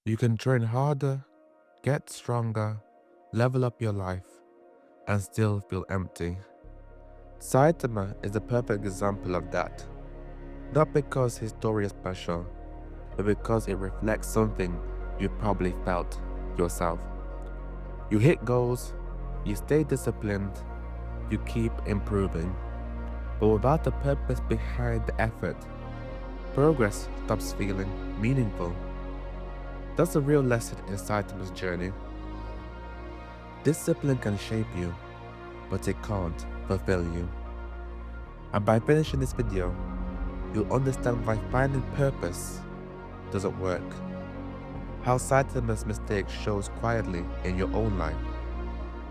You can train harder, get stronger, level up your life, and still feel empty. Saitama is the perfect example of that. Not because his story is special, but because it reflects something you probably felt yourself. You hit goals, you stay disciplined, you keep improving, but without the purpose behind the effort, progress stops feeling meaningful. That's a real lesson in Saitama's journey. Discipline can shape you, but it can't fulfill you. And by finishing this video, you'll understand why finding purpose doesn't work. How Saitama's mistake shows quietly in your own life,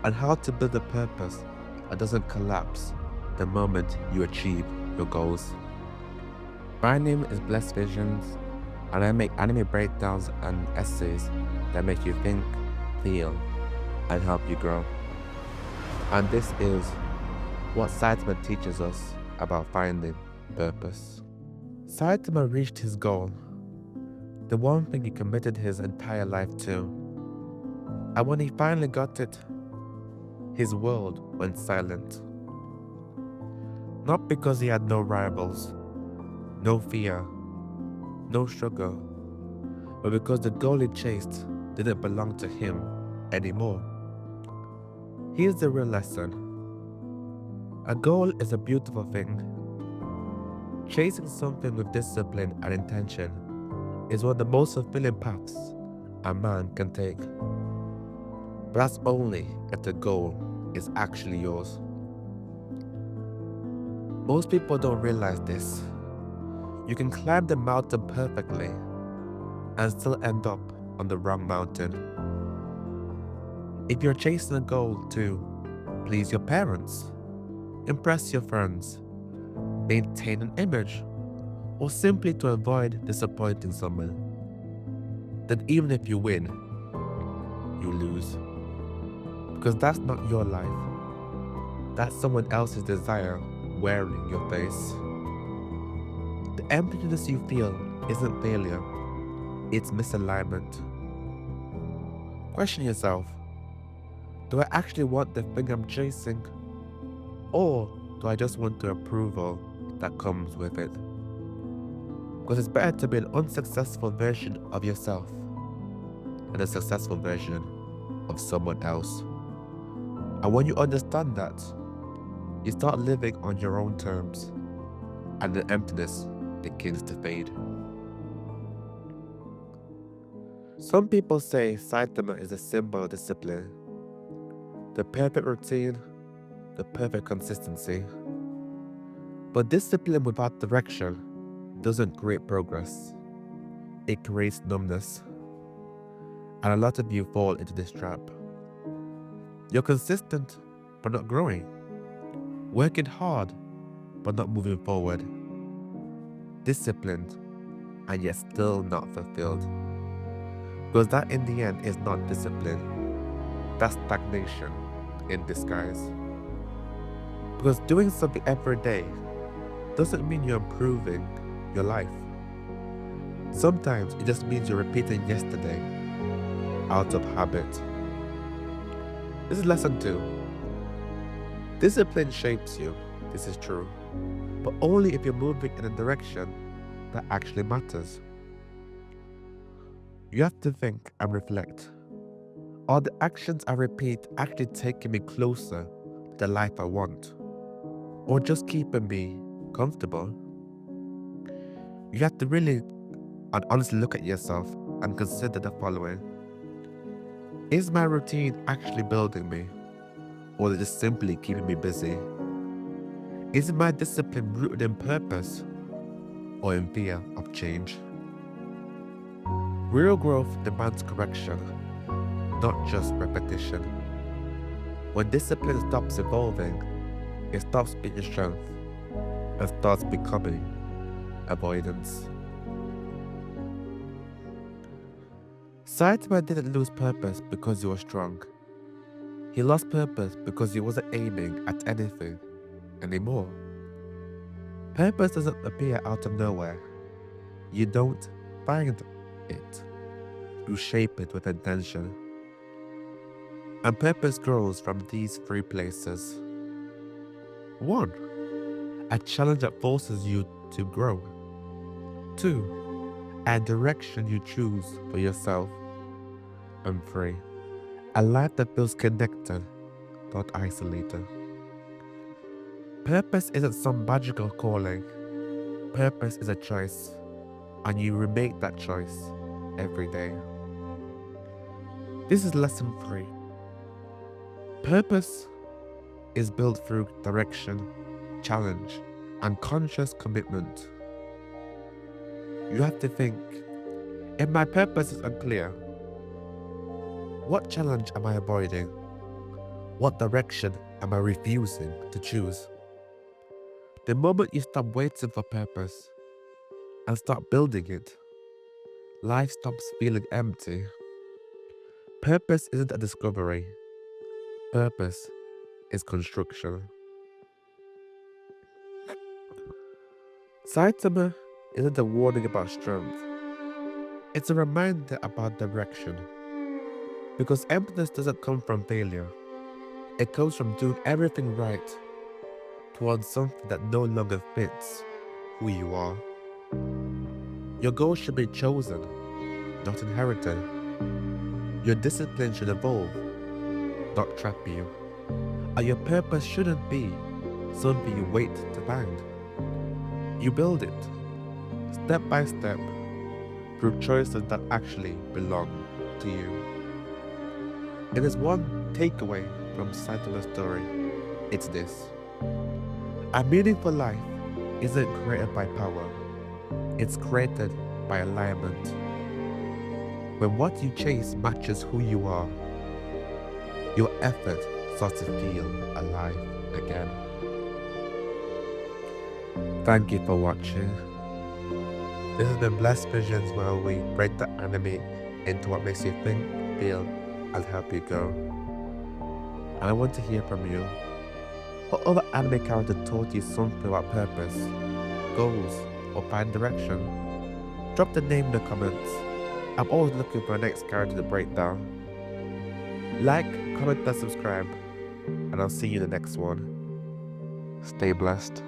and how to build a purpose that doesn't collapse the moment you achieve your goals. My name is Blessed Visions, and I make anime breakdowns and essays that make you think, feel, and help you grow. And this is what Saitama teaches us about finding purpose. Saitama reached his goal, the one thing he committed his entire life to. And when he finally got it, his world went silent. Not because he had no rivals, no fear, no struggle, but because the goal he chased didn't belong to him anymore. Here's the real lesson. A goal is a beautiful thing. Chasing something with discipline and intention is one of the most fulfilling paths a man can take. But that's only if the goal is actually yours. Most people don't realize this. You can climb the mountain perfectly and still end up on the wrong mountain. If you're chasing a goal to please your parents, impress your friends, maintain an image, or simply to avoid disappointing someone, then even if you win, you lose. Because that's not your life. That's someone else's desire wearing your face. The emptiness you feel isn't failure, it's misalignment. Question yourself, do I actually want the thing I'm chasing? Or do I just want the approval that comes with it? Because it's better to be an unsuccessful version of yourself than a successful version of someone else. And when you understand that, you start living on your own terms, and the emptiness begins to fade. Some people say Saitama is a symbol of discipline, the perfect routine, the perfect consistency. But discipline without direction doesn't create progress. It creates numbness. And a lot of you fall into this trap. You're consistent, but not growing. Working hard, but not moving forward. Disciplined, and yet still not fulfilled. Because that in the end is not discipline. That's stagnation in disguise. Because doing something every day doesn't mean you're improving your life. Sometimes it just means you're repeating yesterday out of habit. This is lesson 2. Discipline shapes you, this is true, but only if you're moving in a direction that actually matters. You have to think and reflect. Are the actions I repeat actually taking me closer to the life I want? Or just keeping me comfortable? You have to really and honestly look at yourself and consider the following. Is my routine actually building me? Or is it just simply keeping me busy? Is my discipline rooted in purpose or in fear of change? Real growth demands correction, not just repetition. When discipline stops evolving, it stops being strength and starts becoming avoidance. Saitama didn't lose purpose because he was strong. He lost purpose because he wasn't aiming at anything anymore. Purpose doesn't appear out of nowhere. You don't find it. you shape it with intention. And purpose grows from these three places. 1. A challenge that forces you to grow. 2. A direction you choose for yourself. And 3. A life that feels connected, not isolated. Purpose isn't some magical calling. Purpose is a choice, and you remake that choice every day. This is lesson 3. Purpose is built through direction, challenge, and conscious commitment. You have to think, if my purpose is unclear, what challenge am I avoiding? What direction am I refusing to choose? The moment you stop waiting for purpose and start building it, life stops feeling empty. Purpose isn't a discovery. Purpose is construction. Saitama isn't a warning about strength. It's a reminder about direction. Because emptiness doesn't come from failure. It comes from doing everything right towards something that no longer fits who you are. Your goals should be chosen, not inherited. Your discipline should evolve, not trap you. And your purpose shouldn't be something you wait to find. You build it, step by step, through choices that actually belong to you. If there's one takeaway from Saitama's story, it's this. A meaningful life isn't created by power, it's created by alignment. When what you chase matches who you are, your effort starts to feel alive again. Thank you for watching. This has been Blessed Visions, where we break the anime into what makes you think, feel, and help you go. And I want to hear from you. What other anime character taught you something about purpose, goals, or find direction? Drop the name in the comments. I'm always looking for a next character to break down. Like, comment, and subscribe, and I'll see you in the next one. Stay blessed.